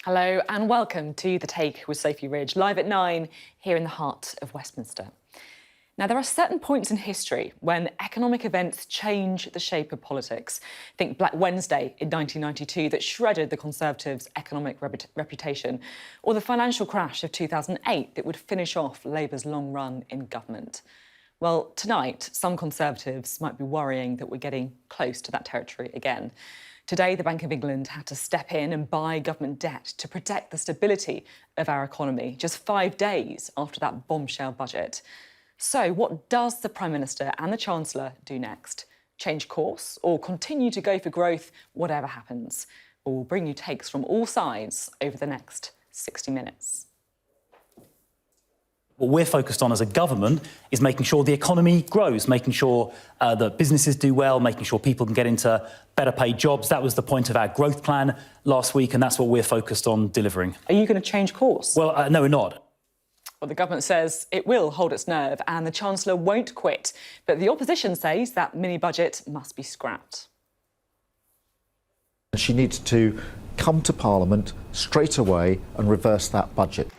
Hello and welcome to The Take with Sophy Ridge, live at 9 here in the heart of Westminster. Now, there are certain points in history when economic events change the shape of politics. Think Black Wednesday in 1992 that shredded the Conservatives' economic reputation, or the financial crash of 2008 that would finish off Labour's long run in government. Well, tonight, some Conservatives might be worrying that we're getting close to that territory again. Today, the Bank of England had to step in and buy government debt to protect the stability of our economy, just 5 days after that bombshell budget. So what does the Prime Minister and the Chancellor do next? Change course or continue to go for growth, whatever happens? We'll bring you takes from all sides over the next 60 minutes. What we're focused on as a government is making sure the economy grows, making sure that businesses do well, making sure people can get into better paid jobs. That was the point of our growth plan last week, and that's what we're focused on delivering. Are you going to change course? Well, no, we're not. Well, the government says it will hold its nerve and the Chancellor won't quit. But the opposition says that mini-budget must be scrapped. She needs to come to Parliament straight away and reverse that budget.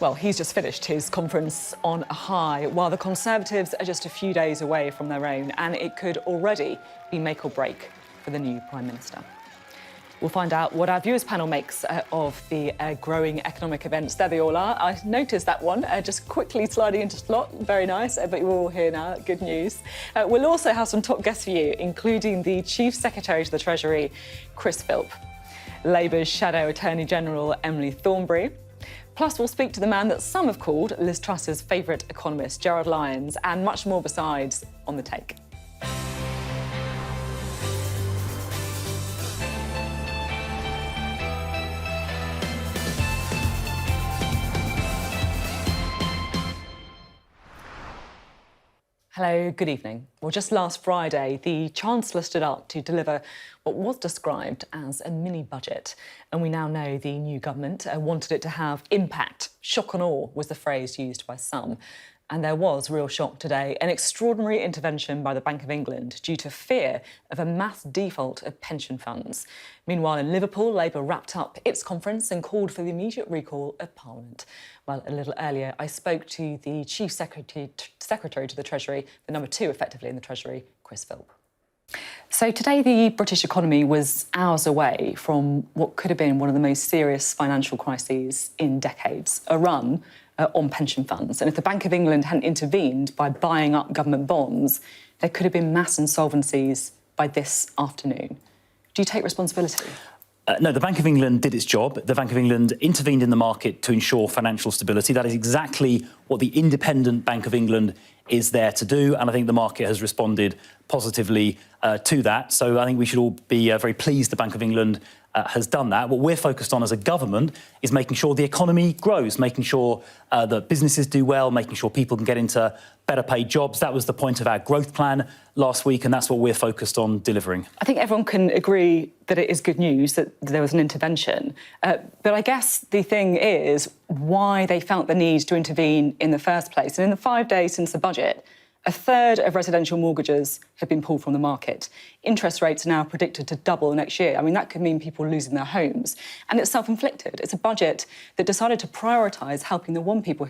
Well, he's just finished his conference on a high, while the Conservatives are just a few days away from their own, and it could already be make or break for the new Prime Minister. We'll find out what our viewers panel makes of the growing economic events. There they all are. I noticed that one, just quickly sliding into slot. Very nice, but you're all here now. Good news. We'll also have some top guests for you, including the Chief Secretary to the Treasury, Chris Philp, Labour's Shadow Attorney General, Emily Thornberry. Plus, we'll speak to the man that some have called Liz Truss's favourite economist, Gerald Lyons, and much more besides on The Take. Hello, good evening. Well, just last Friday, the Chancellor stood up to deliver what was described as a mini-budget. And we now know the new government wanted it to have impact. Shock and awe was the phrase used by some. And there was real shock today, an extraordinary intervention by the Bank of England due to fear of a mass default of pension funds. Meanwhile, in Liverpool, Labour wrapped up its conference and called for the immediate recall of Parliament. Well, a little earlier, I spoke to the Chief Secretary to the Treasury, the number 2, effectively, in the Treasury, Chris Philp. So today, the British economy was hours away from what could have been one of the most serious financial crises in decades, a run on pension funds. And if the Bank of England hadn't intervened by buying up government bonds, there could have been mass insolvencies by this afternoon. Do you take responsibility? No, the Bank of England did its job. The Bank of England intervened in the market to ensure financial stability. That is exactly what the independent Bank of England is there to do, and I think the market has responded positively to that. So I think we should all be very pleased the Bank of England has done that. What we're focused on as a government is making sure the economy grows, making sure that businesses do well, making sure people can get into better paid jobs. That was the point of our growth plan last week, and that's what we're focused on delivering. I think everyone can agree that it is good news that there was an intervention. But I guess the thing is why they felt the need to intervene in the first place. And in the 5 days since the budget, a third of residential mortgages have been pulled from the market. Interest rates are now predicted to double next year. I mean, that could mean people losing their homes. And it's self-inflicted. It's a budget that decided to prioritise helping the one group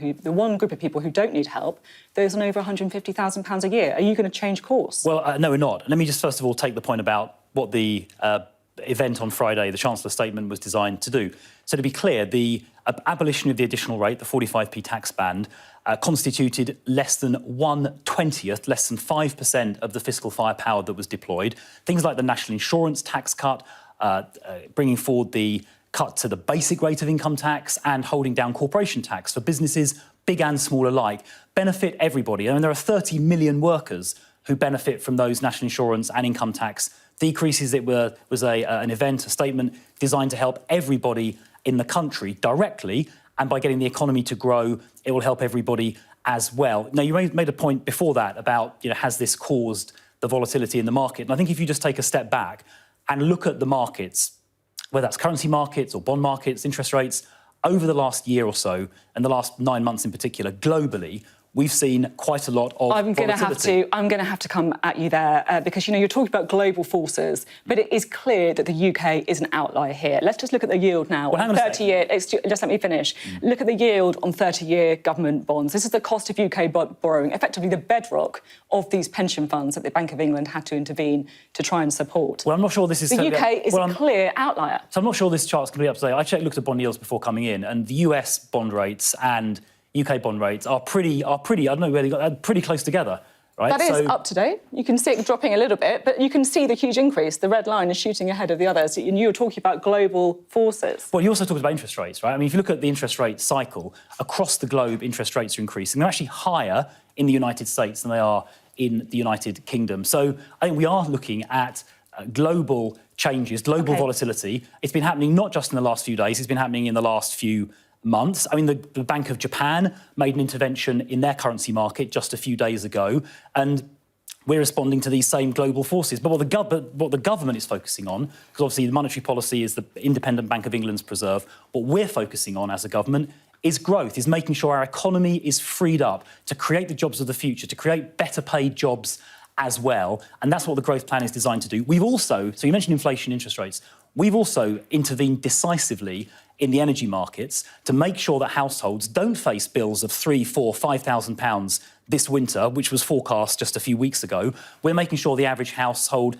of people who don't need help, those on over £150,000 a year. Are you going to change course? Well, no, we're not. Let me just first of all take the point about what the event on Friday, the Chancellor's statement, was designed to do. So to be clear, the abolition of the additional rate, the 45p tax band, constituted less than 1/20th, less than 5% of the fiscal firepower that was deployed. Things like the national insurance tax cut, bringing forward the cut to the basic rate of income tax and holding down corporation tax for businesses, big and small alike, benefit everybody. I mean, there are 30 million workers who benefit from those national insurance and income tax decreases. It was an event, a statement designed to help everybody in the country directly, and by getting the economy to grow, it will help everybody as well. Now, you made a point before that about, has this caused the volatility in the market? And I think if you just take a step back and look at the markets, whether that's currency markets or bond markets, interest rates, over the last year or so, and the last 9 months in particular, globally, we've seen quite a lot of volatility. I'm going to have to come at you there because, you're talking about global forces, but it is clear that the UK is an outlier here. Let's just look at the yield now. Well, hang on 30-year, just let me finish. Look at the yield on 30-year government bonds. This is the cost of UK borrowing, effectively the bedrock of these pension funds that the Bank of England had to intervene to try and support. Well, I'm not sure this is... The UK is a clear outlier. So I'm not sure this chart's going to be up to date. I looked at bond yields before coming in, and the US bond rates and UK bond rates are pretty. I don't know where they got pretty close together, right? That is up to date. You can see it dropping a little bit, but you can see the huge increase. The red line is shooting ahead of the others. And you're talking about global forces. Well, you also talked about interest rates, right? I mean, if you look at the interest rate cycle across the globe, interest rates are increasing. They're actually higher in the United States than they are in the United Kingdom. So I think we are looking at global changes, global volatility. It's been happening not just in the last few days. It's been happening in the last few months. I mean, the Bank of Japan made an intervention in their currency market just a few days ago, and we're responding to these same global forces. But what the government is focusing on, because obviously the monetary policy is the independent Bank of England's preserve, what we're focusing on as a government is growth, is making sure our economy is freed up to create the jobs of the future, to create better paid jobs as well. And that's what the growth plan is designed to do. We've also, so you mentioned inflation, interest rates, we've also intervened decisively in the energy markets to make sure that households don't face bills of £3,000, £4,000, £5,000 this winter, which was forecast just a few weeks ago. We're making sure the average household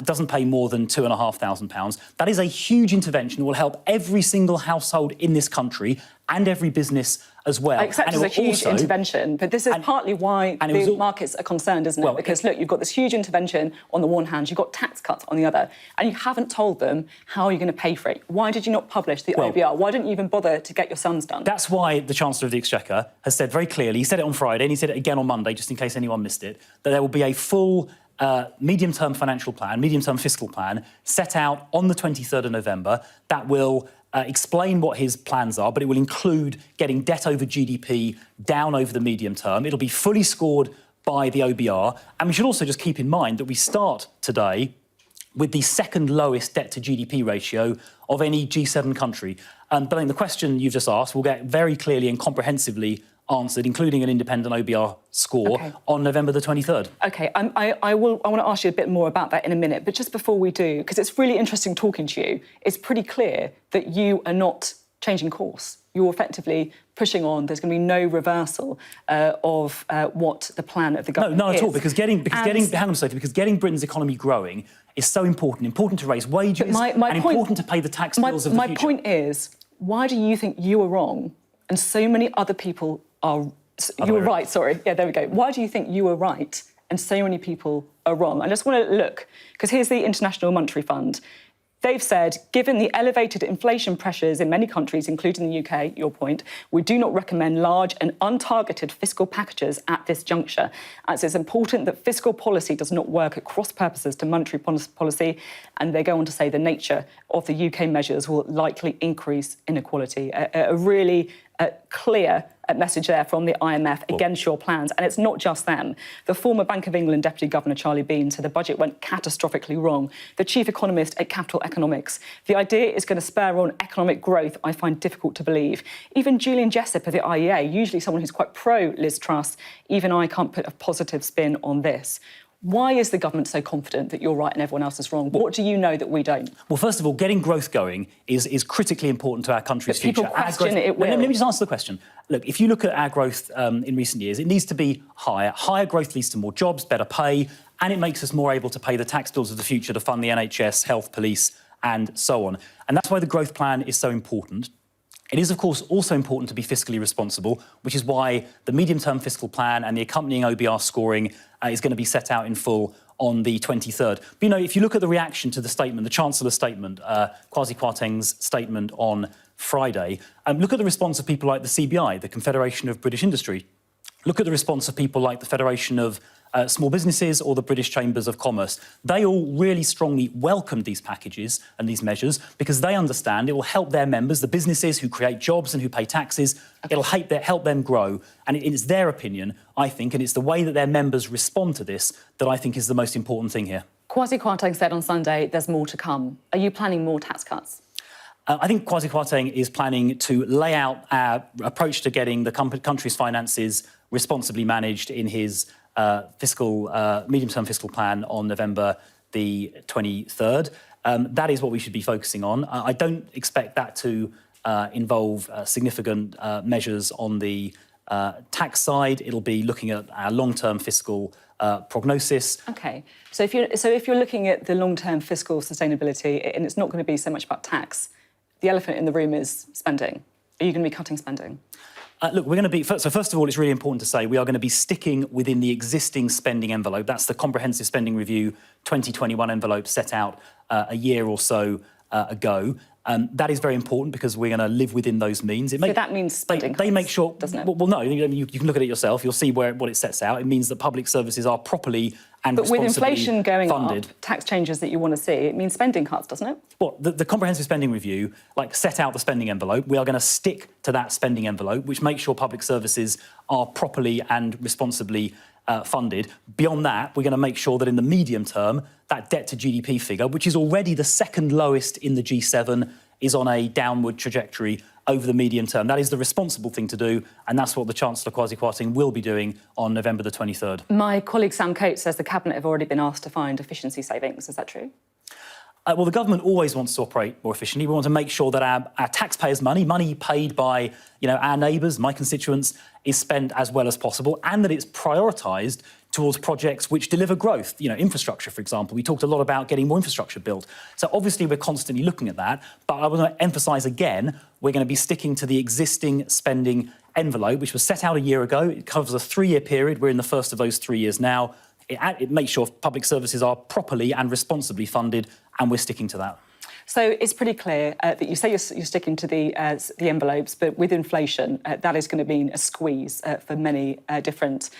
doesn't pay more than £2,500. That is a huge intervention that will help every single household in this country and every business as well. I accept it's a huge intervention, but this is partly why the markets are concerned, isn't it? Because, look, you've got this huge intervention on the one hand, you've got tax cuts on the other, and you haven't told them how you're going to pay for it. Why did you not publish the OBR? Why didn't you even bother to get your sums done? That's why the Chancellor of the Exchequer has said very clearly, he said it on Friday and he said it again on Monday, just in case anyone missed it, that there will be a full medium-term financial plan, medium-term fiscal plan, set out on the 23rd of November that will explain what his plans are, but it will include getting debt over GDP down over the medium term. It'll be fully scored by the OBR. And we should also just keep in mind that we start today with the second lowest debt to GDP ratio of any G7 country. But I think the question you've just asked will get very clearly and comprehensively answered, including an independent OBR score on November the 23rd. OK, I want to ask you a bit more about that in a minute, but just before we do, because it's really interesting talking to you, it's pretty clear that you are not changing course. You're effectively pushing on. There's going to be no reversal of what the plan of the government is. No, not at all, because getting Britain's economy growing is so important to raise wages important to pay the tax bills of the future. My point is, why do you think you are wrong and so many other people are... You were right, sorry. Yeah, there we go. Why do you think you were right and so many people are wrong? I just want to look, because here's the International Monetary Fund. They've said, given the elevated inflation pressures in many countries, including the UK, your point, we do not recommend large and untargeted fiscal packages at this juncture, as it's important that fiscal policy does not work at cross purposes to monetary policy. And they go on to say the nature of the UK measures will likely increase inequality. A really clear message there from the IMF against your plans. And it's not just them. The former Bank of England Deputy Governor Charlie Bean said the budget went catastrophically wrong. The chief economist at Capital Economics. The idea is going to spur on economic growth, I find difficult to believe. Even Julian Jessop of the IEA, usually someone who's quite pro-Liz Truss, even I can't put a positive spin on this. Why is the government so confident that you're right and everyone else is wrong? What do you know that we don't? Well, first of all, getting growth going is critically important to our country's future. People question it will. Let me just answer the question. Look, if you look at our growth in recent years, it needs to be higher. Higher growth leads to more jobs, better pay, and it makes us more able to pay the tax bills of the future to fund the NHS, health, police, and so on. And that's why the growth plan is so important. It is, of course, also important to be fiscally responsible, which is why the medium-term fiscal plan and the accompanying OBR scoring is going to be set out in full on the 23rd. But, if you look at the reaction to the statement, the Chancellor's statement, Kwasi Kwarteng's statement on Friday, look at the response of people like the CBI, the Confederation of British Industry. Look at the response of people like the Federation of Small Businesses or the British Chambers of Commerce. They all really strongly welcomed these packages and these measures because they understand it will help their members, the businesses who create jobs and who pay taxes. It'll help them grow. And it is their opinion, I think, and it's the way that their members respond to this that I think is the most important thing here. Kwasi Kwarteng said on Sunday there's more to come. Are you planning more tax cuts? I think Kwasi Kwarteng is planning to lay out our approach to getting the country's finances responsibly managed in his medium-term fiscal plan on November the 23rd. That is what we should be focusing on. I don't expect that to involve significant measures on the tax side. It'll be looking at our long-term fiscal prognosis. OK. So if you're looking at the long-term fiscal sustainability, and it's not going to be so much about tax, the elephant in the room is spending. Are you going to be cutting spending? Look, we're going to be... So first of all, it's really important to say we are going to be sticking within the existing spending envelope. That's the Comprehensive Spending Review 2021 envelope set out a year or so ago. That is very important because we're going to live within those means. So that means spending they make sure... doesn't it? Well, no, you can look at it yourself. You'll see what it sets out. It means that public services are properly and responsibly funded. But with inflation going funded. up, tax changes that you want to see, it means spending cuts, doesn't it? Well, the Comprehensive Spending Review, set out the spending envelope. We are going to stick to that spending envelope, which makes sure public services are properly and responsibly funded. Beyond that, we're going to make sure that in the medium term, that debt to GDP figure, which is already the second lowest in the G7, is on a downward trajectory over the medium term. That is the responsible thing to do, and that's what the Chancellor Kwasi Kwarteng will be doing on November the 23rd. My colleague Sam Coates says the Cabinet have already been asked to find efficiency savings. Is that true? Well, the government always wants to operate more efficiently. We want to make sure that our taxpayers' money paid by our neighbours, my constituents, is spent as well as possible, and that it's prioritised towards projects which deliver growth. Infrastructure, for example. We talked a lot about getting more infrastructure built. So obviously we're constantly looking at that. But I want to emphasise again, we're going to be sticking to the existing spending envelope, which was set out a year ago. It covers a 3-year period. We're in the first of those 3 years now. It makes sure public services are properly and responsibly funded, and we're sticking to that. So it's pretty clear that you say you're sticking to the envelopes, but with inflation, that is going to mean a squeeze for many different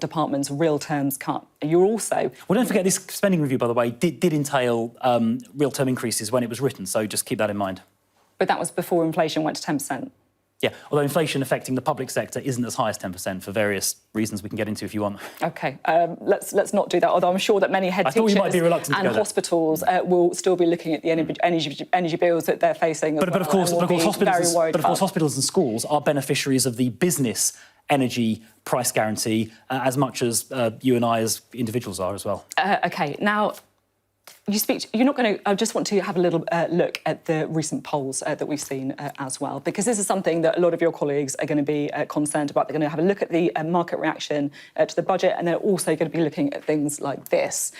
departments, real terms cut. You're also... Well, don't forget, this spending review, by the way, did entail real term increases when it was written, so just keep that in mind. But that was before inflation went to 10%. Yeah, although inflation affecting the public sector isn't as high as 10% for various reasons we can get into if you want. OK, let's not do that, although I'm sure that many head teachers and hospitals will still be looking at the energy bills that they're facing. But of course, hospitals and schools are beneficiaries of the business energy price guarantee as much as you and I as individuals are as well. OK, now... You're not going to... I just want to have a little look at the recent polls that we've seen as well, because this is something that a lot of your colleagues are going to be concerned about. They're going to have a look at the market reaction to the budget, and they're also going to be looking at things like this,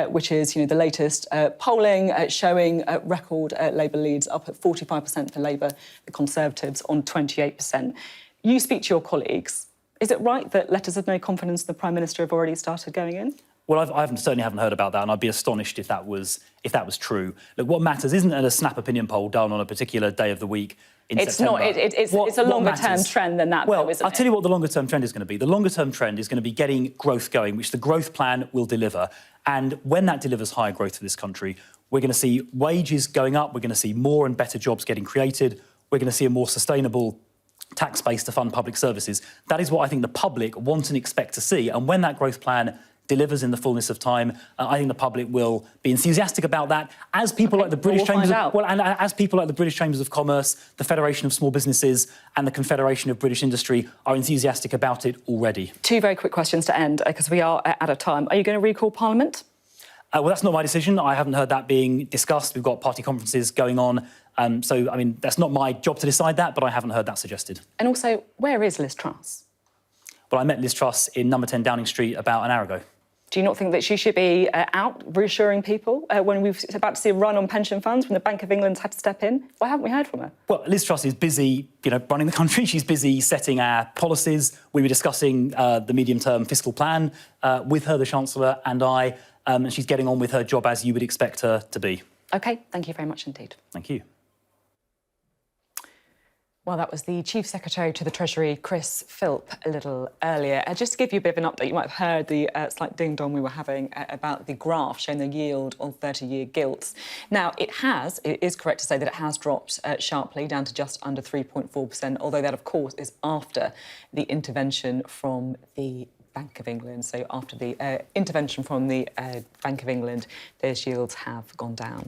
which is, the latest polling showing record Labour leads up at 45% for Labour, the Conservatives on 28%. You speak to your colleagues. Is it right that letters of no confidence in the Prime Minister have already started going in? Well, I certainly haven't heard about that, and I'd be astonished if that was true. Look, what matters isn't a snap opinion poll done on a particular day of the week in September. It's a longer-term trend than that, well, though, isn't it? I'll tell you what the longer-term trend is going to be. The longer-term trend is going to be getting growth going, which the growth plan will deliver. And when that delivers higher growth for this country, we're going to see wages going up, we're going to see more and better jobs getting created, we're going to see a more sustainable tax base to fund public services. That is what I think the public want and expect to see. And when that growth plan delivers in the fullness of time, I think the public will be enthusiastic about that, as people like the British Chambers as people like the British Chambers of Commerce, the Federation of Small Businesses and the Confederation of British Industry are enthusiastic about it already. 2 very quick questions to end, because we are out of time. Are you going to recall Parliament? Well, that's not my decision. I haven't heard that being discussed. We've got party conferences going on. So, I mean, that's not my job to decide that, but I haven't heard that suggested. And also, where is Liz Truss? Well, I met Liz Truss in number 10 Downing Street about an hour ago. Do you not think that she should be out reassuring people when we're about to see a run on pension funds when the Bank of England's had to step in? Why haven't we heard from her? Well, Liz Truss is busy, running the country. She's busy setting our policies. We were discussing the medium-term fiscal plan with her, the Chancellor, and I, and she's getting on with her job as you would expect her to be. OK, thank you very much indeed. Thank you. Well, that was the Chief Secretary to the Treasury, Chris Philp, a little earlier. Just to give you a bit of an update, you might have heard the slight ding-dong we were having about the graph showing the yield on 30-year gilts. Now, it is correct to say that it has dropped sharply down to just under 3.4%, although that, of course, is after the intervention from the Bank of England. So after the intervention from the Bank of England, those yields have gone down.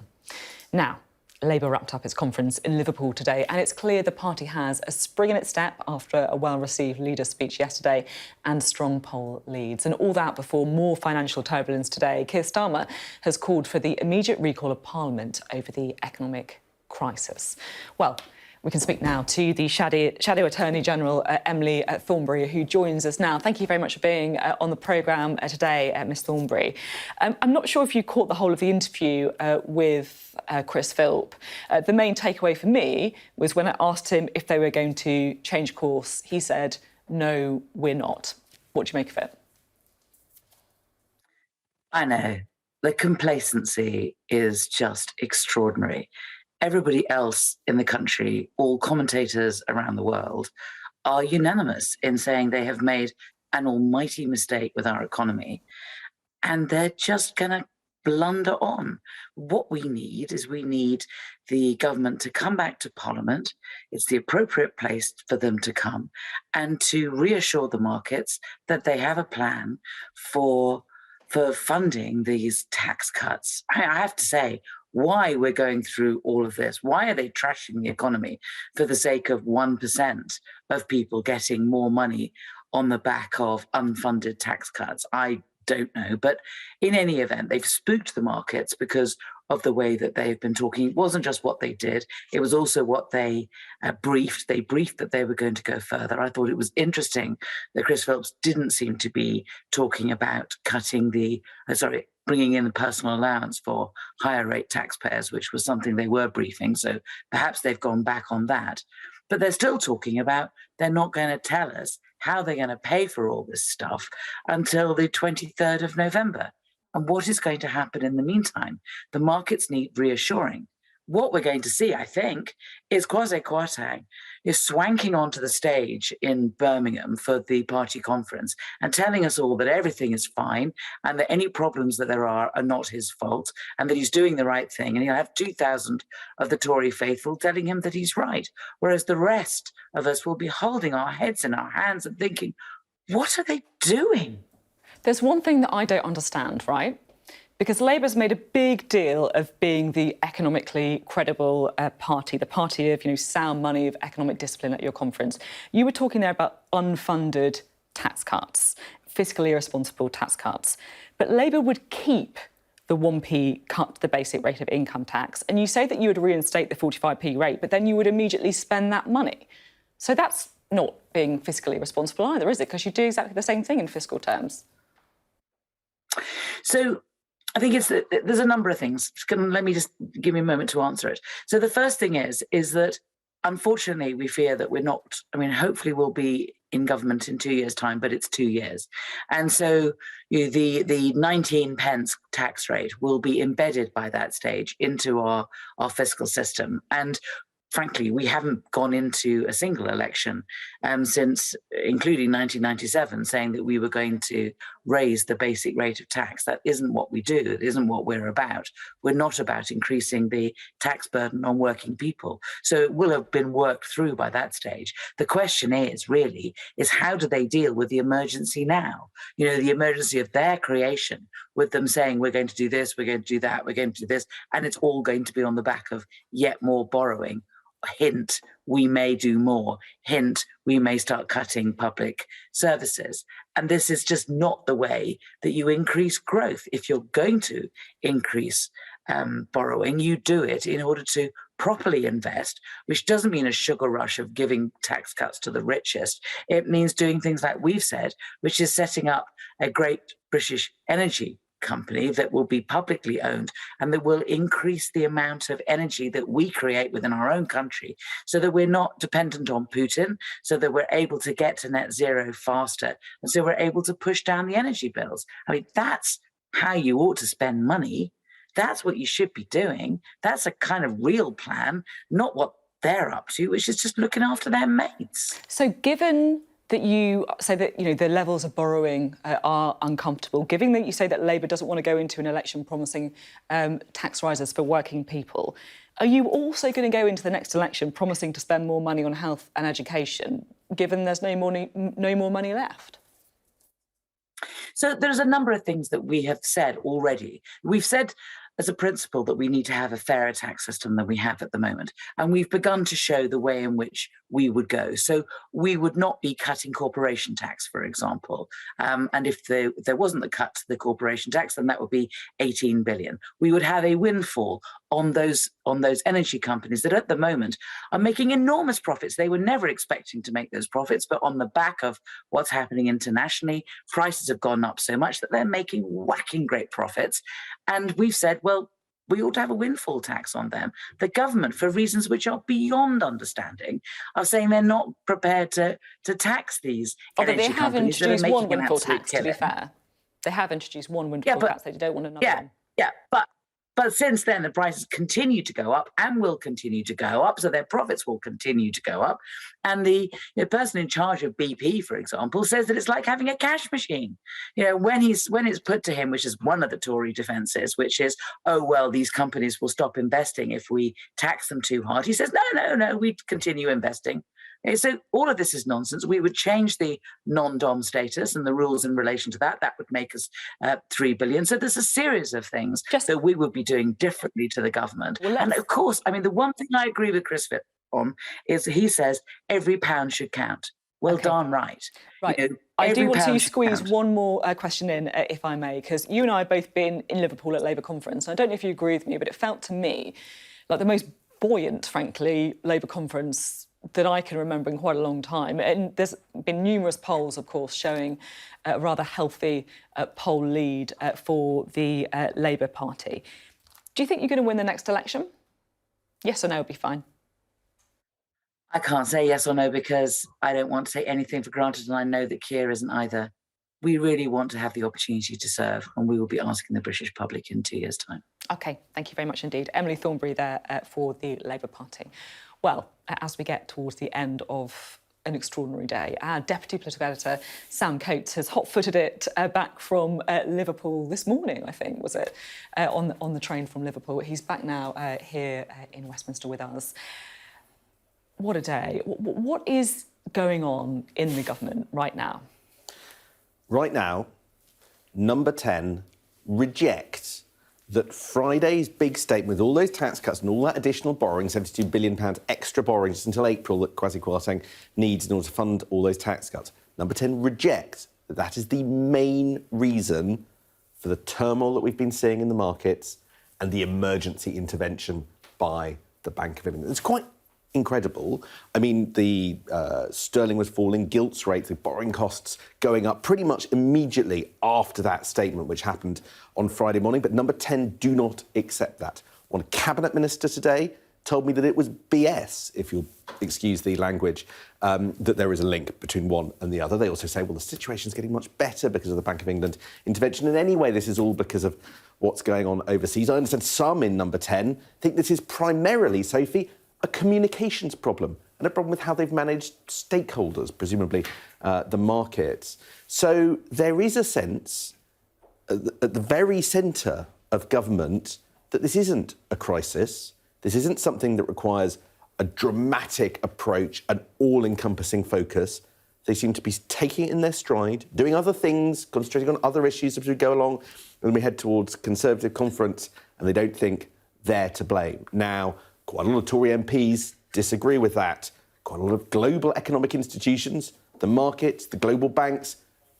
Now, Labour wrapped up its conference in Liverpool today, and it's clear the party has a spring in its step after a well-received leader speech yesterday and strong poll leads. And all that before more financial turbulence today. Keir Starmer has called for the immediate recall of Parliament over the economic crisis. Well, we can speak now to the Shadow Attorney General, Emily Thornberry, who joins us now. Thank you very much for being on the programme today, Ms Thornberry. I'm not sure if you caught the whole of the interview with Chris Philp. The main takeaway for me was when I asked him if they were going to change course, he said, "No, we're not." What do you make of it? I know. The complacency is just extraordinary. Everybody else in the country, all commentators around the world, are unanimous in saying they have made an almighty mistake with our economy, and they're just going to blunder on. What we need is the government to come back to Parliament. It's the appropriate place for them to come and to reassure the markets that they have a plan for funding these tax cuts. I have to say, why we're going through all of this. Why are they trashing the economy for the sake of 1% of people getting more money on the back of unfunded tax cuts? I don't know. But in any event, they've spooked the markets because of the way that they've been talking. It wasn't just what they did, it was also what they briefed. They briefed that they were going to go further. I thought it was interesting that Chris Philp didn't seem to be talking about bringing in the personal allowance for higher rate taxpayers, which was something they were briefing. So perhaps they've gone back on that. But they're still talking about they're not going to tell us how they're going to pay for all this stuff until the 23rd of November. And what is going to happen in the meantime? The markets need reassuring. What we're going to see, I think, is Kwasi Kwarteng is swanking onto the stage in Birmingham for the party conference and telling us all that everything is fine and that any problems that there are not his fault and that he's doing the right thing. And he'll have 2,000 of the Tory faithful telling him that he's right, whereas the rest of us will be holding our heads in our hands and thinking, what are they doing? There's one thing that I don't understand, right? Because Labour's made a big deal of being the economically credible party, the party of, sound money, of economic discipline at your conference. You were talking there about unfunded tax cuts, fiscally irresponsible tax cuts. But Labour would keep the 1p cut to the basic rate of income tax. And you say that you would reinstate the 45p rate, but then you would immediately spend that money. So that's not being fiscally responsible either, is it? Because you do exactly the same thing in fiscal terms. So I think there's a number of things. Let me just give me a moment to answer it. So the first thing is that unfortunately we fear that we're not, hopefully we'll be in government in 2 years' time, but it's 2 years. And so the 19 pence tax rate will be embedded by that stage into our fiscal system. And frankly, we haven't gone into a single election since, including 1997, saying that we were going to raise the basic rate of tax. That isn't what we do. It isn't what we're about. We're not about increasing the tax burden on working people. So it will have been worked through by that stage. The question is how do they deal with the emergency now? The emergency of their creation, with them saying, we're going to do this, we're going to do that, we're going to do this, and it's all going to be on the back of yet more borrowing. Hint, we may do more. Hint, we may start cutting public services. And this is just not the way that you increase growth. If you're going to increase borrowing, you do it in order to properly invest, which doesn't mean a sugar rush of giving tax cuts to the richest. It means doing things like we've said, which is setting up a great British energy company that will be publicly owned and that will increase the amount of energy that we create within our own country so that we're not dependent on Putin, so that we're able to get to net zero faster, and so we're able to push down the energy bills. That's how you ought to spend money. That's what you should be doing. That's a kind of real plan, not what they're up to, which is just looking after their mates. So given that you say that the levels of borrowing are uncomfortable, given that you say that Labour doesn't want to go into an election promising tax rises for working people, are you also going to go into the next election promising to spend more money on health and education, given there's no more money left? So there's a number of things that we have said already. We've said as a principle that we need to have a fairer tax system than we have at the moment. And we've begun to show the way in which we would go. So we would not be cutting corporation tax, for example. And if there wasn't the cut to the corporation tax, then that would be 18 billion. We would have a windfall on those energy companies that at the moment are making enormous profits. They were never expecting to make those profits, but on the back of what's happening internationally, prices have gone up so much that they're making whacking great profits. And we've said, well, we ought to have a windfall tax on them. The government, for reasons which are beyond understanding, are saying they're not prepared to tax these energy companies that are making an absolute killing. But they have introduced one windfall tax, to be fair. They have introduced one windfall tax. They don't want another one. Yeah, but since then, the prices continue to go up and will continue to go up, so their profits will continue to go up. And the person in charge of BP, for example, says that it's like having a cash machine. When it's put to him, which is one of the Tory defences, which is, oh, well, these companies will stop investing if we tax them too hard. He says, no, we continue investing. So all of this is nonsense. We would change the non-dom status and the rules in relation to that. That would make us 3 billion. So there's a series of things that we would be doing differently to the government. And of course, I mean, the one thing I agree with Chris Philp on is he says every pound should count. Well, darn right. Right. I do want to squeeze one more question in, if I may, because you and I have both been in Liverpool at Labour conference. And I don't know if you agree with me, but it felt to me like the most buoyant, frankly, Labour conference that I can remember in quite a long time. And there's been numerous polls, of course, showing a rather healthy poll lead for the Labour Party. Do you think you're going to win the next election? Yes or no would be fine. I can't say yes or no because I don't want to take anything for granted, and I know that Keir isn't either. We really want to have the opportunity to serve, and we will be asking the British public in 2 years' time. OK, thank you very much indeed. Emily Thornberry there for the Labour Party. Well, as we get towards the end of an extraordinary day, our Deputy Political Editor, Sam Coates, has hot-footed it back from Liverpool this morning, I think, was it, on the train from Liverpool. He's back now here in Westminster with us. What a day. What is going on in the government right now? Right now, Number 10 rejects that Friday's big statement with all those tax cuts and all that additional borrowing, £72 billion extra borrowing just until April that Kwasi Kwarteng needs in order to fund all those tax cuts. Number 10 rejects that that is the main reason for the turmoil that we've been seeing in the markets and the emergency intervention by the Bank of England. It's quite incredible. I mean, the sterling was falling, gilts rates, the borrowing costs going up pretty much immediately after that statement, which happened on Friday morning. But Number 10 do not accept that. One cabinet minister today told me that it was BS, if you'll excuse the language, that there is a link between one and the other. They also say, well, the situation's getting much better because of the Bank of England intervention. And anyway, this is all because of what's going on overseas. I understand some in Number 10 think this is primarily, Sophie, a communications problem and a problem with how they've managed stakeholders, presumably the markets. So there is a sense at the very centre of government that this isn't a crisis. This isn't something that requires a dramatic approach, an all-encompassing focus. They seem to be taking it in their stride, doing other things, concentrating on other issues as we go along, and we head towards Conservative conference, and they don't think they're to blame. Now, quite a lot of Tory MPs disagree with that. Quite a lot of global economic institutions, the markets, the global banks,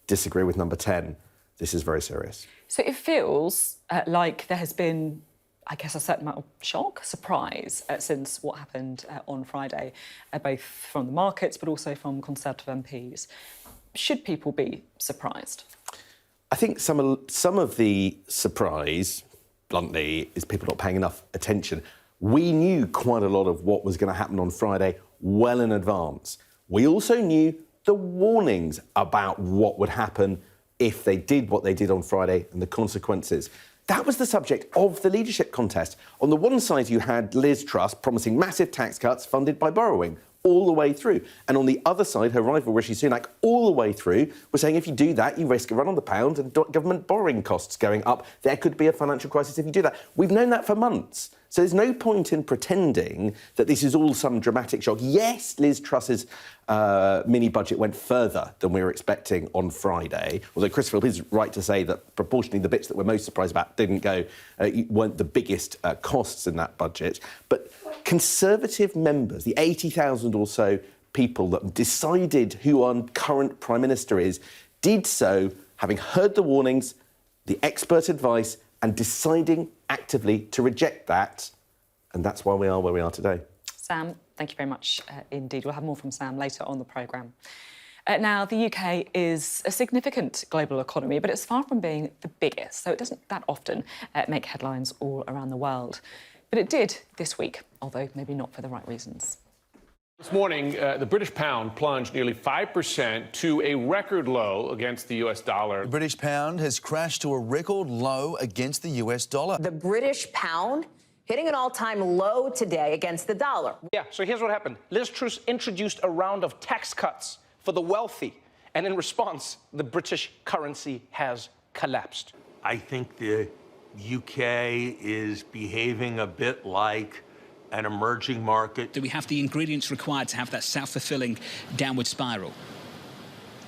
disagree with Number 10. This is very serious. So it feels like there has been, I guess, a certain amount of shock, surprise, since what happened on Friday, both from the markets but also from Conservative MPs. Should people be surprised? I think some of the surprise, bluntly, is people not paying enough attention. We knew quite a lot of what was going to happen on Friday well in advance. We also knew the warnings about what would happen if they did what they did on Friday and the consequences. That was the subject of the leadership contest. On the one side, you had Liz Truss promising massive tax cuts funded by borrowing all the way through. And on the other side, her rival, Rishi Sunak, all the way through, was saying if you do that, you risk a run on the pound and government borrowing costs going up. There could be a financial crisis if you do that. We've known that for months. So there's no point in pretending that this is all some dramatic shock. Yes, Liz Truss's mini-budget went further than we were expecting on Friday, although Chris Philp is right to say that proportionally the bits that we're most surprised about weren't the biggest costs in that budget. But Conservative members, the 80,000 or so people that decided who our current Prime Minister is, did so having heard the warnings, the expert advice, and deciding actively to reject that. And that's why we are where we are today. Sam, thank you very much indeed. We'll have more from Sam later on the programme. Now, the UK is a significant global economy, but it's far from being the biggest, so it doesn't that often make headlines all around the world. But it did this week, although maybe not for the right reasons. This morning, the British pound plunged nearly 5% to a record low against the US dollar. The British pound has crashed to a record low against the US dollar. The British pound hitting an all-time low today against the dollar. Yeah, so here's what happened. Liz Truss introduced a round of tax cuts for the wealthy, and in response, the British currency has collapsed. I think the UK is behaving a bit like an emerging market. Do we have the ingredients required to have that self-fulfilling downward spiral?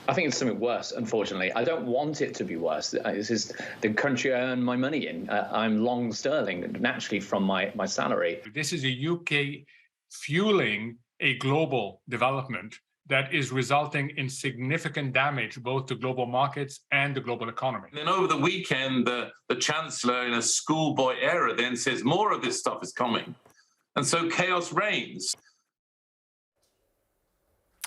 I think it's something worse, unfortunately. I don't want it to be worse. This is the country I earn my money in. I'm long sterling, naturally, from my salary. This is a UK fueling a global development that is resulting in significant damage both to global markets and the global economy. And then over the weekend, the Chancellor, in a schoolboy era, then says more of this stuff is coming. And so chaos reigns.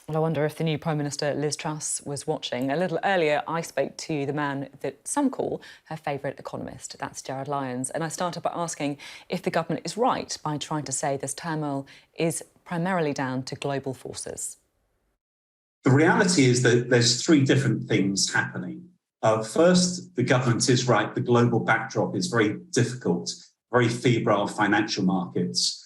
Well, I wonder if the new Prime Minister, Liz Truss, was watching. A little earlier, I spoke to the man that some call her favourite economist. That's Gerald Lyons. And I started by asking if the government is right by trying to say this turmoil is primarily down to global forces. The reality is that there's three different things happening. First, the government is right. The global backdrop is very difficult, very febrile financial markets.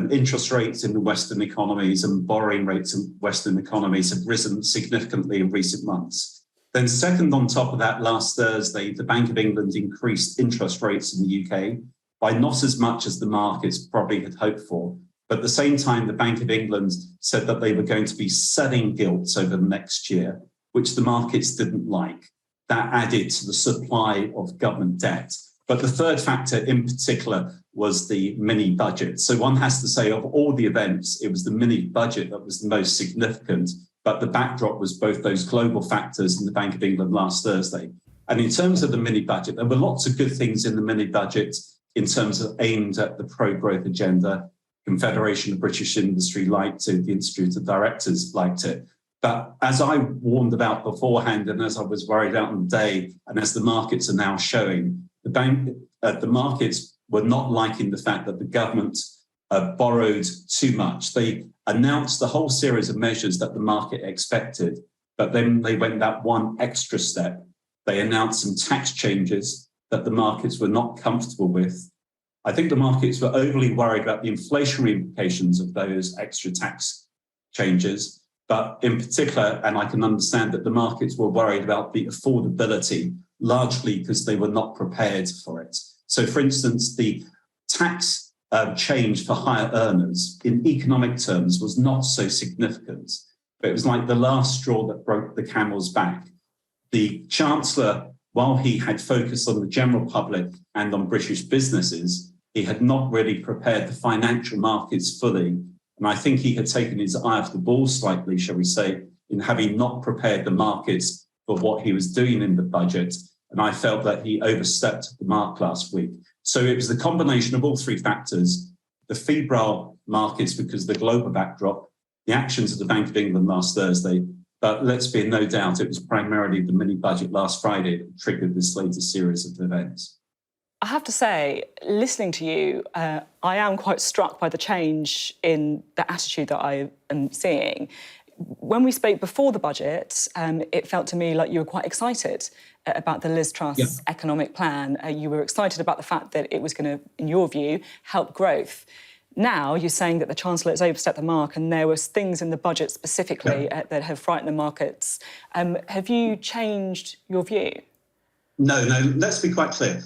Interest rates in the Western economies and borrowing rates in Western economies have risen significantly in recent months. Then second on top of that, last Thursday, the Bank of England increased interest rates in the UK by not as much as the markets probably had hoped for. But at the same time, the Bank of England said that they were going to be selling gilts over the next year, which the markets didn't like. That added to the supply of government debt. But the third factor in particular was the mini budget. So one has to say of all the events, it was the mini budget that was the most significant, but the backdrop was both those global factors in the Bank of England last Thursday. And in terms of the mini budget, there were lots of good things in the mini budget in terms of aimed at the pro-growth agenda. Confederation of British Industry liked it, the Institute of Directors liked it. But as I warned about beforehand, and as I was worried out on the day, and as the markets are now showing, the markets were not liking the fact that the government borrowed too much. They announced the whole series of measures that the market expected, but then they went that one extra step. They announced some tax changes that the markets were not comfortable with. I think the markets were overly worried about the inflationary implications of those extra tax changes, but in particular, and I can understand that the markets were worried about the affordability, largely because they were not prepared for it. So, for instance, the tax change for higher earners in economic terms was not so significant, but it was like the last straw that broke the camel's back. The Chancellor, while he had focused on the general public and on British businesses, he had not really prepared the financial markets fully. And I think he had taken his eye off the ball slightly, shall we say, in having not prepared the markets for what he was doing in the budget. And I felt that he overstepped the mark last week. So it was the combination of all three factors, the febrile markets because of the global backdrop, the actions of the Bank of England last Thursday. But let's be in no doubt, it was primarily the mini budget last Friday that triggered this latest series of events. I have to say, listening to you, I am quite struck by the change in the attitude that I am seeing. When we spoke before the budget, it felt to me like you were quite excited about the Liz Truss economic plan. You were excited about the fact that it was going to, in your view, help growth. Now you're saying that the Chancellor has overstepped the mark and there was things in the budget specifically that have frightened the markets. Have you changed your view? No, let's be quite clear.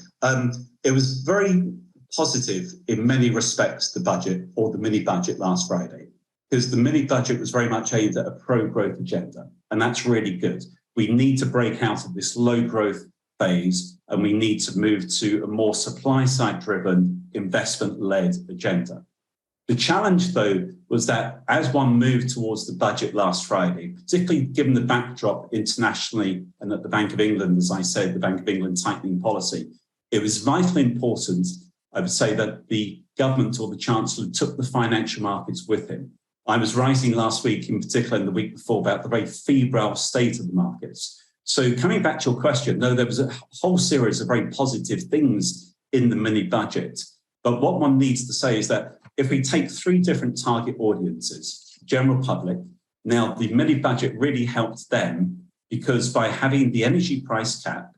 It was very positive in many respects, the budget or the mini budget last Friday, because the mini budget was very much aimed at a pro-growth agenda, and that's really good. We need to break out of this low growth phase, and we need to move to a more supply-side driven, investment-led agenda. The challenge, though, was that as one moved towards the budget last Friday, particularly given the backdrop internationally and at the Bank of England, as I said, the Bank of England tightening policy, it was vitally important, I would say, that the government or the Chancellor took the financial markets with him. I was writing last week, in particular, and the week before, about the very febrile state of the markets. So coming back to your question, no, there was a whole series of very positive things in the mini budget. But what one needs to say is that if we take three different target audiences, general public, now the mini budget really helped them because by having the energy price cap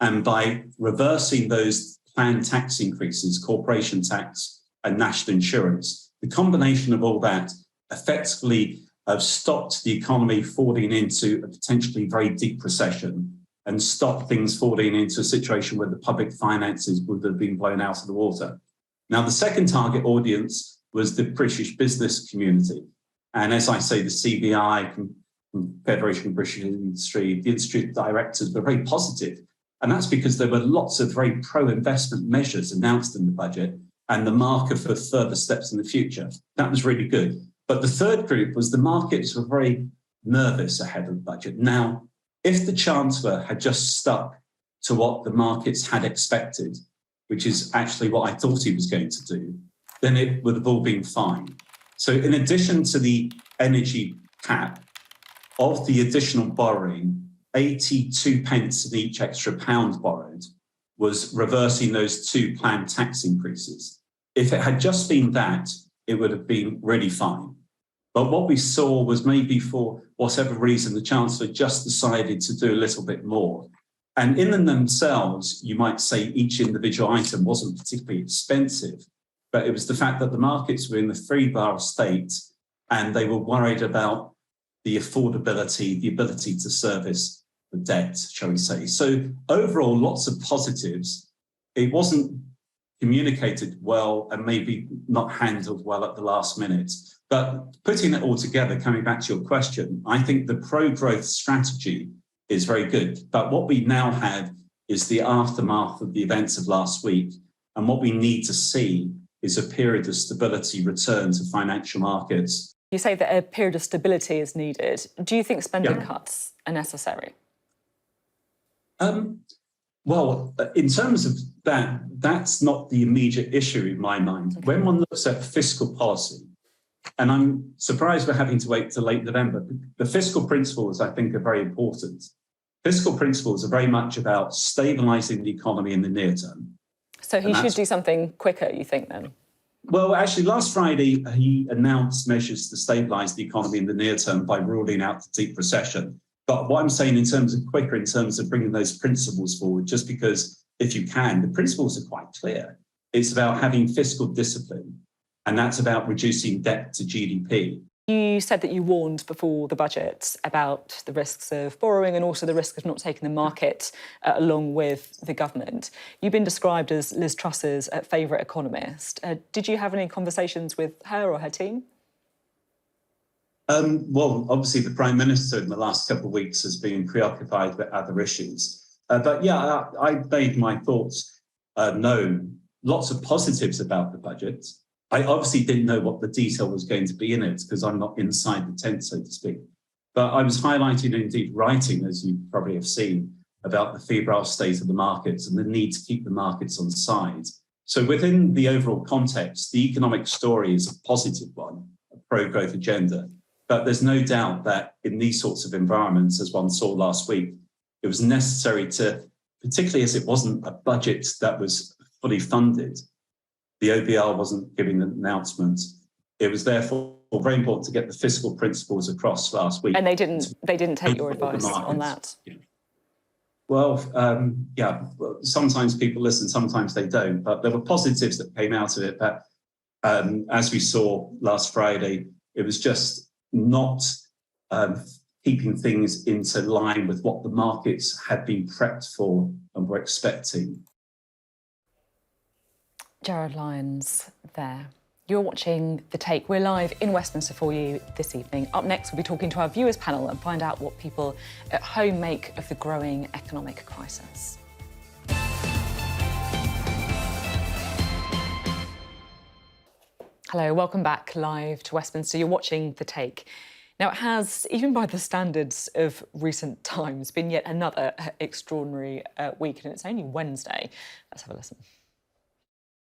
and by reversing those planned tax increases, corporation tax and national insurance, the combination of all that effectively stopped the economy falling into a potentially very deep recession and stopped things falling into a situation where the public finances would have been blown out of the water. Now, the second target audience was the British business community. And as I say, the CBI, Federation of British Industry, the industry directors were very positive. And that's because there were lots of very pro-investment measures announced in the budget and the marker for further steps in the future. That was really good. But the third group was the markets were very nervous ahead of the budget. Now, if the Chancellor had just stuck to what the markets had expected, which is actually what I thought he was going to do, then it would have all been fine. So in addition to the energy cap, of the additional borrowing, 82 pence in each extra pound borrowed was reversing those two planned tax increases. If it had just been that, it would have been really fine. But what we saw was maybe for whatever reason, the Chancellor just decided to do a little bit more. And in them themselves, you might say each individual item wasn't particularly expensive, but it was the fact that the markets were in the febrile state and they were worried about the affordability, the ability to service the debt, shall we say. So overall, lots of positives. It wasn't communicated well and maybe not handled well at the last minute. But putting it all together, coming back to your question, I think the pro-growth strategy is very good. But what we now have is the aftermath of the events of last week. And what we need to see is a period of stability return to financial markets. You say that a period of stability is needed. Do you think spending cuts are necessary? Well, in terms of that, that's not the immediate issue in my mind. Okay. When one looks at fiscal policy, and I'm surprised we're having to wait till late November, the fiscal principles, I think, are very important. Fiscal principles are very much about stabilising the economy in the near term. So he should do something quicker, you think, then? Well, actually, last Friday, he announced measures to stabilise the economy in the near term by ruling out the deep recession. But what I'm saying in terms of quicker, in terms of bringing those principles forward, just because if you can, the principles are quite clear. It's about having fiscal discipline, and that's about reducing debt to GDP. You said that you warned before the budget about the risks of borrowing and also the risk of not taking the market along with the government. You've been described as Liz Truss's favourite economist. Did you have any conversations with her or her team? Well, obviously the Prime Minister in the last couple of weeks has been preoccupied with other issues. But yeah, I made my thoughts known. Lots of positives about the budget. I obviously didn't know what the detail was going to be in it because I'm not inside the tent, so to speak. But I was highlighting and indeed writing, as you probably have seen, about the febrile state of the markets and the need to keep the markets on side. So within the overall context, the economic story is a positive one, a pro-growth agenda. But there's no doubt that in these sorts of environments, as one saw last week, it was necessary to, particularly as it wasn't a budget that was fully funded, the OBR wasn't giving an announcement. It was therefore very important to get the fiscal principles across last week. And they didn't take your advice on that? Yeah. Well, sometimes people listen, sometimes they don't. But there were positives that came out of it. But as we saw last Friday, it was just not keeping things into line with what the markets had been prepped for and were expecting. Gerald Lyons there. You're watching The Take. We're live in Westminster for you this evening. Up next, we'll be talking to our viewers panel and find out what people at home make of the growing economic crisis. Hello, welcome back live to Westminster. You're watching The Take. Now, it has, even by the standards of recent times, been yet another extraordinary week, and it's only Wednesday. Let's have a listen.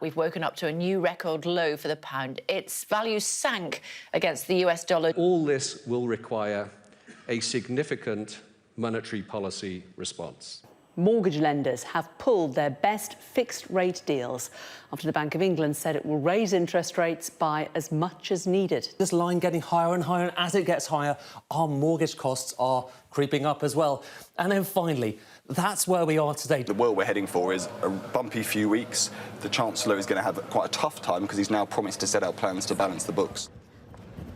We've woken up to a new record low for the pound. Its value sank against the US dollar. All this will require a significant monetary policy response. Mortgage lenders have pulled their best fixed-rate deals after the Bank of England said it will raise interest rates by as much as needed. This line getting higher and higher, and as it gets higher, our mortgage costs are creeping up as well. And then finally, that's where we are today. The world we're heading for is a bumpy few weeks. The Chancellor is going to have quite a tough time because he's now promised to set out plans to balance the books.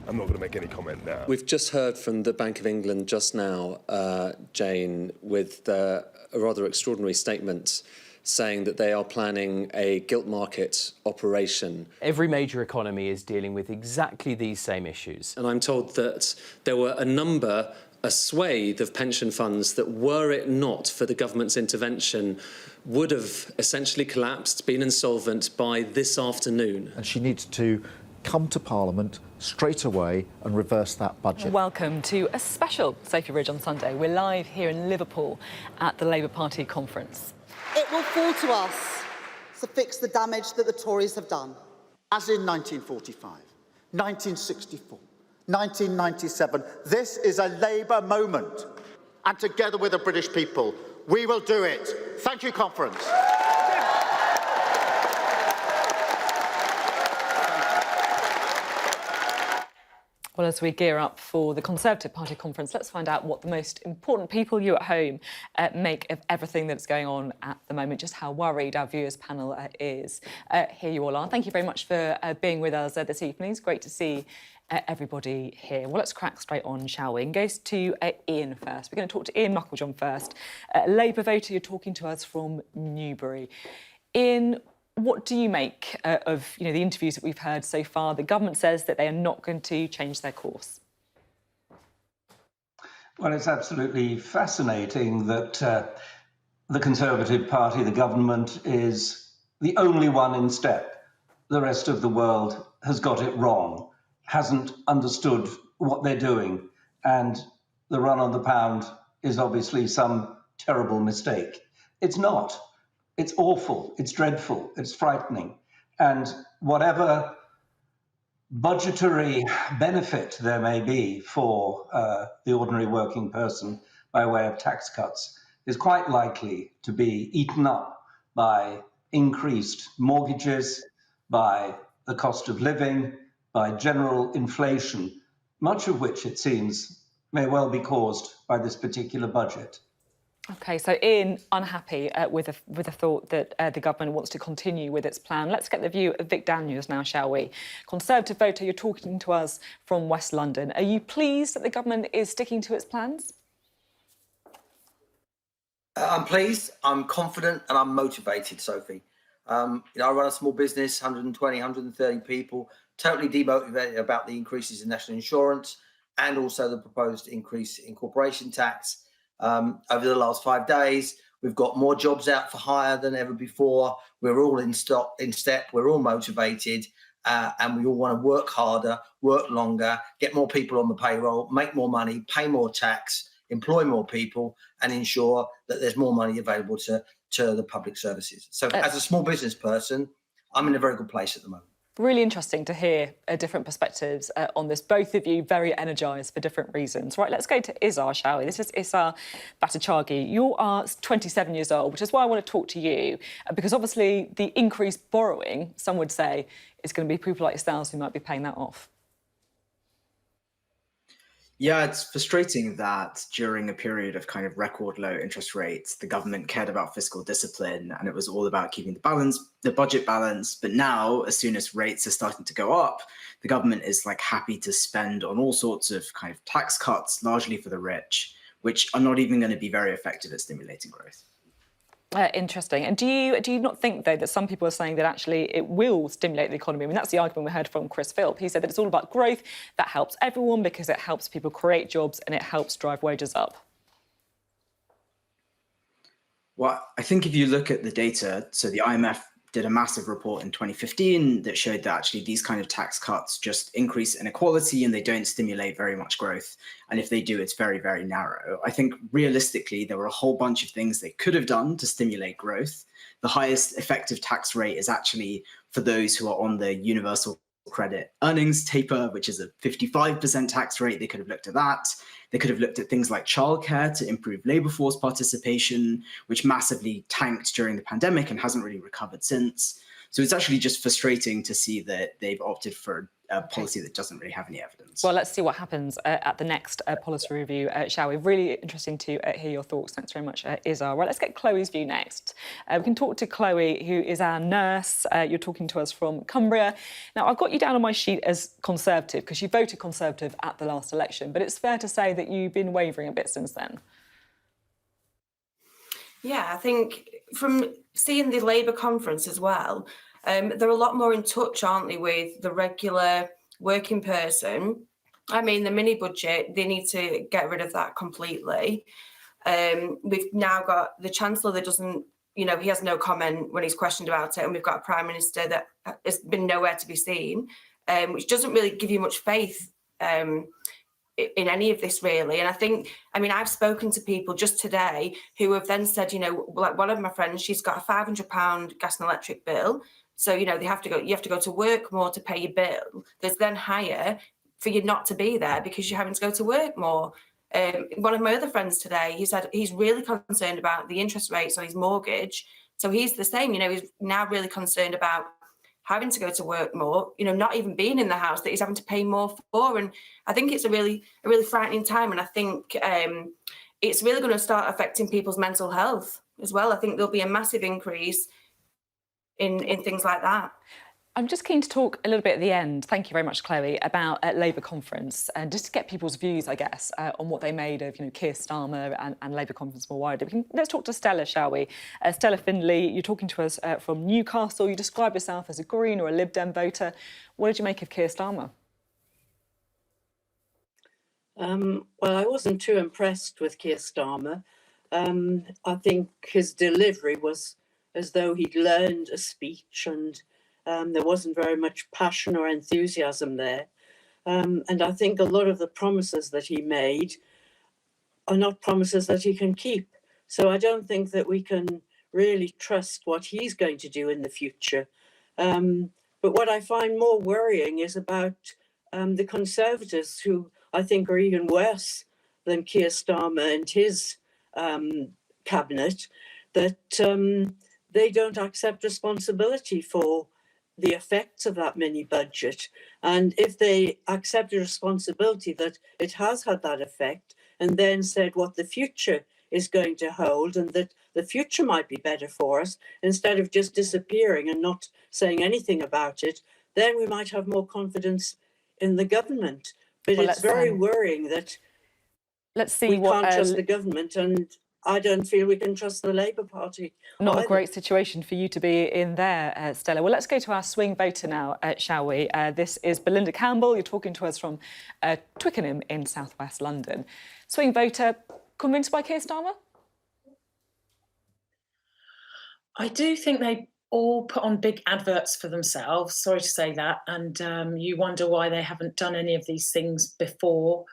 I'm not going to make any comment now. We've just heard from the Bank of England just now, Jane, with a rather extraordinary statement saying that they are planning a gilt market operation. Every major economy is dealing with exactly these same issues. And I'm told that there were a swathe of pension funds that, were it not for the government's intervention, would have essentially collapsed, been insolvent by this afternoon. And she needs to come to Parliament straight away and reverse that budget. Welcome to a special Sophy Ridge on Sunday. We're live here in Liverpool at the Labour Party conference. It will fall to us to fix the damage that the Tories have done. As in 1945, 1964, 1997, this is a Labour moment. And together with the British people, we will do it. Thank you, conference. Well, as we gear up for the Conservative Party conference, let's find out what the most important people, you at home, make of everything that's going on at the moment, just how worried our viewers panel is. Here you all are. Thank you very much for being with us this evening. It's great to see everybody here. Well, let's crack straight on, shall we? And goes to Ian first. We're going to talk to Ian Mucklejohn first. Labour voter, you're talking to us from Newbury. Ian, what do you make of the interviews that we've heard so far? The government says that they are not going to change their course. Well, it's absolutely fascinating that the Conservative Party, the government, is the only one in step. The rest of the world has got it wrong, hasn't understood what they're doing, and the run on the pound is obviously some terrible mistake. It's not. It's awful, it's dreadful, it's frightening. And whatever budgetary benefit there may be for the ordinary working person by way of tax cuts is quite likely to be eaten up by increased mortgages, by the cost of living, by general inflation, much of which, it seems, may well be caused by this particular budget. OK, so Ian, unhappy with the thought that the government wants to continue with its plan. Let's get the view of Vic Daniels now, shall we? Conservative voter, you're talking to us from West London. Are you pleased that the government is sticking to its plans? I'm pleased, I'm confident and I'm motivated, Sophie. I run a small business, 120, 130 people, totally demotivated about the increases in national insurance and also the proposed increase in corporation tax. Over the last 5 days, we've got more jobs out for hire than ever before. We're all in step. We're all motivated, and we all want to work harder, work longer, get more people on the payroll, make more money, pay more tax, employ more people, and ensure that there's more money available to the public services. So, as a small business person, I'm in a very good place at the moment. Really interesting to hear different perspectives on this. Both of you very energised for different reasons. Right, let's go to Isar, shall we? This is Isar Bhattacharjee. You are 27 years old, which is why I want to talk to you, because obviously the increased borrowing, some would say, is going to be people like yourselves who might be paying that off. Yeah, it's frustrating that during a period of kind of record low interest rates, the government cared about fiscal discipline and it was all about keeping the budget balance. But now, as soon as rates are starting to go up, the government is happy to spend on all sorts of kind of tax cuts, largely for the rich, which are not even going to be very effective at stimulating growth. Interesting. And do you not think, though, that some people are saying that actually it will stimulate the economy? I mean, that's the argument we heard from Chris Philp. He said that it's all about growth. That helps everyone because it helps people create jobs and it helps drive wages up. Well, I think if you look at the data, so the IMF did a massive report in 2015 that showed that actually these kind of tax cuts just increase inequality and they don't stimulate very much growth. And if they do, it's very, very narrow. I think realistically, there were a whole bunch of things they could have done to stimulate growth. The highest effective tax rate is actually for those who are on the universal credit earnings taper, which is a 55% tax rate. They could have looked at that. They could have looked at things like childcare to improve labour force participation, which massively tanked during the pandemic and hasn't really recovered since. So it's actually just frustrating to see that they've opted for a policy that doesn't really have any evidence. Well, let's see what happens at the next policy review, shall we? Really interesting to hear your thoughts. Thanks very much, Isar. Right, let's get Chloe's view next. We can talk to Chloe, who is our nurse. You're talking to us from Cumbria. Now, I've got you down on my sheet as Conservative because you voted Conservative at the last election, but it's fair to say that you've been wavering a bit since then. Yeah, I think from seeing the Labour conference as well, they're a lot more in touch, aren't they, with the regular working person. I mean, the mini budget, they need to get rid of that completely. We've now got the Chancellor that doesn't, he has no comment when he's questioned about it. And we've got a Prime Minister that has been nowhere to be seen, which doesn't really give you much faith in any of this, really. And I think, I've spoken to people just today who have then said, like one of my friends, she's got a £500 gas and electric bill. So, you have to go to work more to pay your bill. There's then higher for you not to be there because you're having to go to work more. One of my other friends today, he said he's really concerned about the interest rates on his mortgage. So he's the same, he's now really concerned about having to go to work more, not even being in the house that he's having to pay more for. And I think it's a really frightening time. And I think it's really going to start affecting people's mental health as well. I think there'll be a massive increase in things like that. I'm just keen to talk a little bit at the end, thank you very much, Chloe, about Labour conference and just to get people's views, I guess, on what they made of Keir Starmer and Labour conference more widely. Let's talk to Stella, shall we? Stella Findlay, you're talking to us from Newcastle. You describe yourself as a Green or a Lib Dem voter. What did you make of Keir Starmer? Well, I wasn't too impressed with Keir Starmer. I think his delivery was as though he'd learned a speech and there wasn't very much passion or enthusiasm there. And I think a lot of the promises that he made are not promises that he can keep. So I don't think that we can really trust what he's going to do in the future. But what I find more worrying is about the Conservatives, who I think are even worse than Keir Starmer and his cabinet, that they don't accept responsibility for the effects of that mini budget. And if they accept the responsibility that it has had that effect and then said what the future is going to hold and that the future might be better for us, instead of just disappearing and not saying anything about it, then we might have more confidence in the government. But it's very worrying that we can't trust the government, and I don't feel we can trust the Labour Party. Not a great situation for you to be in there, Stella. Well, let's go to our swing voter now, shall we? This is Belinda Campbell. You're talking to us from Twickenham in southwest London. Swing voter, convinced by Keir Starmer? I do think they all put on big adverts for themselves. Sorry to say that. And you wonder why they haven't done any of these things before.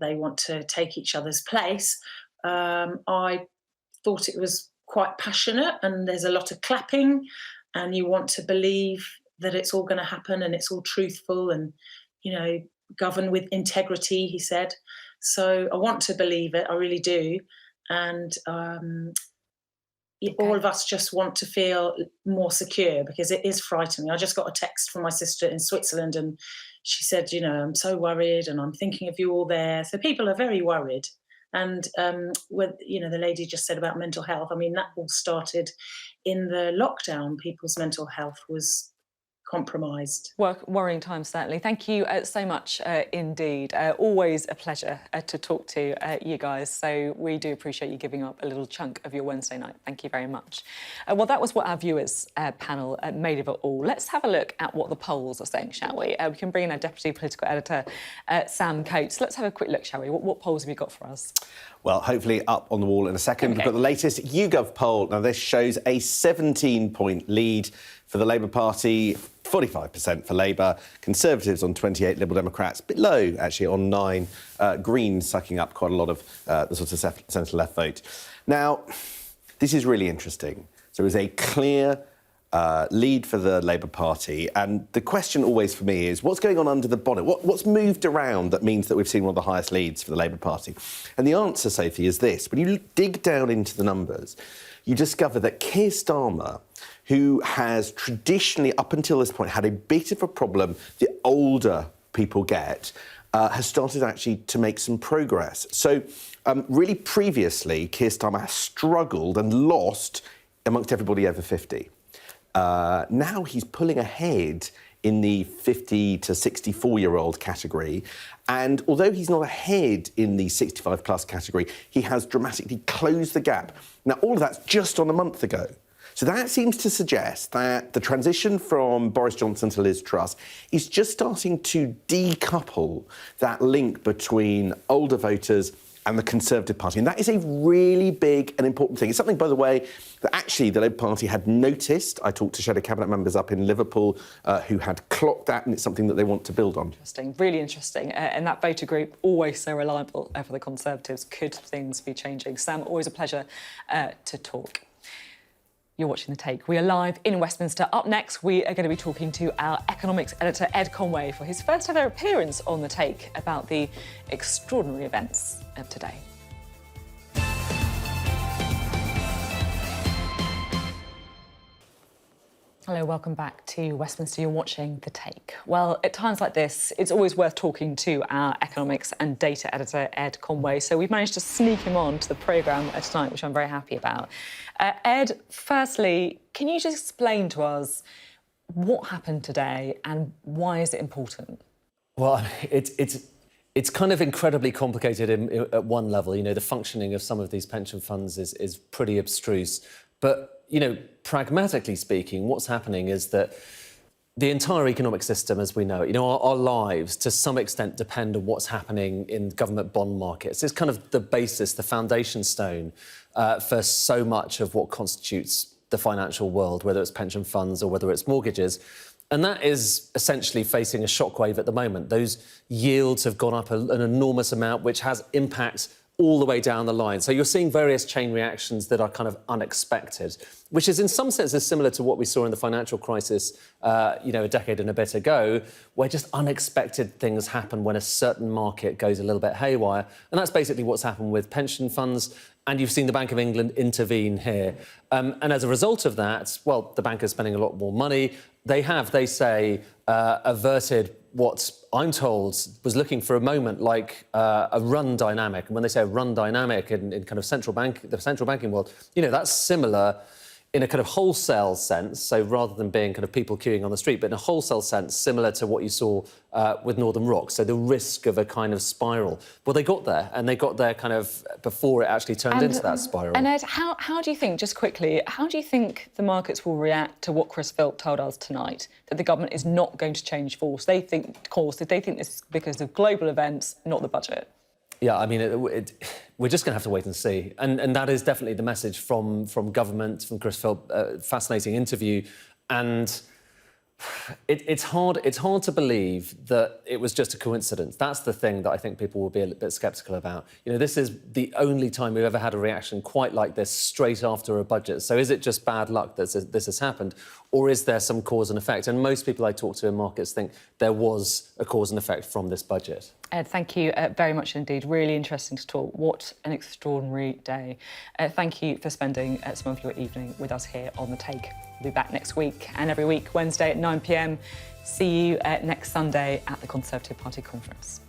They want to take each other's place. I thought it was quite passionate and there's a lot of clapping and you want to believe that it's all going to happen and it's all truthful and, govern with integrity, he said. So I want to believe it, I really do. And all of us just want to feel more secure because it is frightening. I just got a text from my sister in Switzerland and she said, I'm so worried and I'm thinking of you all there. So people are very worried. And the lady just said about mental health. I mean, that all started in the lockdown. People's mental health was compromised. Worrying times, certainly. Thank you so much indeed. Always a pleasure to talk to you guys. So we do appreciate you giving up a little chunk of your Wednesday night. Thank you very much. Well, that was what our viewers panel made of it all. Let's have a look at what the polls are saying, shall we? We can bring in our Deputy Political Editor, Sam Coates. Let's have a quick look, shall we? What polls have you got for us? Well, hopefully up on the wall in a second. Okay. We've got the latest YouGov poll. Now, this shows a 17-point lead for the Labour Party, 45% for Labour, Conservatives on 28, Liberal Democrats, a bit low, actually, on 9, Greens sucking up quite a lot of the sort of centre-left vote. Now, this is really interesting. So it was a clear lead for the Labour Party, and the question always for me is, what's going on under the bonnet? What's moved around that means that we've seen one of the highest leads for the Labour Party? And the answer, Sophie, is this. When you dig down into the numbers, you discover that Keir Starmer, who has traditionally, up until this point, had a bit of a problem the older people get, has started actually to make some progress. So, really previously, Keir Starmer has struggled and lost amongst everybody over 50. Now he's pulling ahead in the 50 to 64-year-old category. And although he's not ahead in the 65-plus category, he has dramatically closed the gap. Now, all of that's just on a month ago. So that seems to suggest that the transition from Boris Johnson to Liz Truss is just starting to decouple that link between older voters and the Conservative Party. And that is a really big and important thing. It's something, by the way, that actually the Labour Party had noticed. I talked to shadow cabinet members up in Liverpool who had clocked that, and it's something that they want to build on. Interesting, really interesting. And that voter group, always so reliable for the Conservatives. Could things be changing? Sam, always a pleasure to talk. You're watching The Take. We are live in Westminster. Up next, we are going to be talking to our economics editor, Ed Conway, for his first ever appearance on The Take about the extraordinary events of today. Hello, welcome back to Westminster. You're watching The Take. Well, at times like this, it's always worth talking to our economics and data editor, Ed Conway. So we've managed to sneak him on to the programme tonight, which I'm very happy about. Ed, firstly, can you just explain to us what happened today and why is it important? Well, it's kind of incredibly complicated at one level. You know, the functioning of some of these pension funds is pretty abstruse. But, you know, pragmatically speaking, what's happening is that the entire economic system, as we know it, you know, our lives to some extent depend on what's happening in government bond markets. It's kind of the basis, the foundation stone for so much of what constitutes the financial world, whether it's pension funds or whether it's mortgages. And that is essentially facing a shockwave at the moment. Those yields have gone up an enormous amount, which has impact all the way down the line. So you're seeing various chain reactions that are kind of unexpected, which is in some senses similar to what we saw in the financial crisis, you know, a decade and a bit ago, where just unexpected things happen when a certain market goes a little bit haywire. And that's basically what's happened with pension funds. And you've seen the Bank of England intervene here. And as a result of that, well, the bank is spending a lot more money. They say, averted what I'm told was looking for a moment like a run dynamic. And when they say a run dynamic in kind of the central banking world, you know, that's similar in a kind of wholesale sense. So rather than being kind of people queuing on the street, but in a wholesale sense, similar to what you saw with Northern Rock. So the risk of a kind of spiral. Well, they got there, and they got there kind of before it actually turned into that spiral. And Ed, how do you think, just quickly, how do you think the markets will react to what Chris Philp told us tonight, that the government is not going to change course? They think this is because of global events, not the budget. Yeah, I mean, we're just going to have to wait and see. And that is definitely the message from government, from Chris Philp. Fascinating interview. And it's hard to believe that it was just a coincidence. That's the thing that I think people will be a bit sceptical about. You know, this is the only time we've ever had a reaction quite like this straight after a budget. So is it just bad luck that this has happened? Or is there some cause and effect? And most people I talk to in markets think there was a cause and effect from this budget. Ed, thank you very much indeed. Really interesting to talk. What an extraordinary day. Thank you for spending some of your evening with us here on The Take. We'll be back next week and every week, Wednesday at 9 p.m. See you next Sunday at the Conservative Party conference.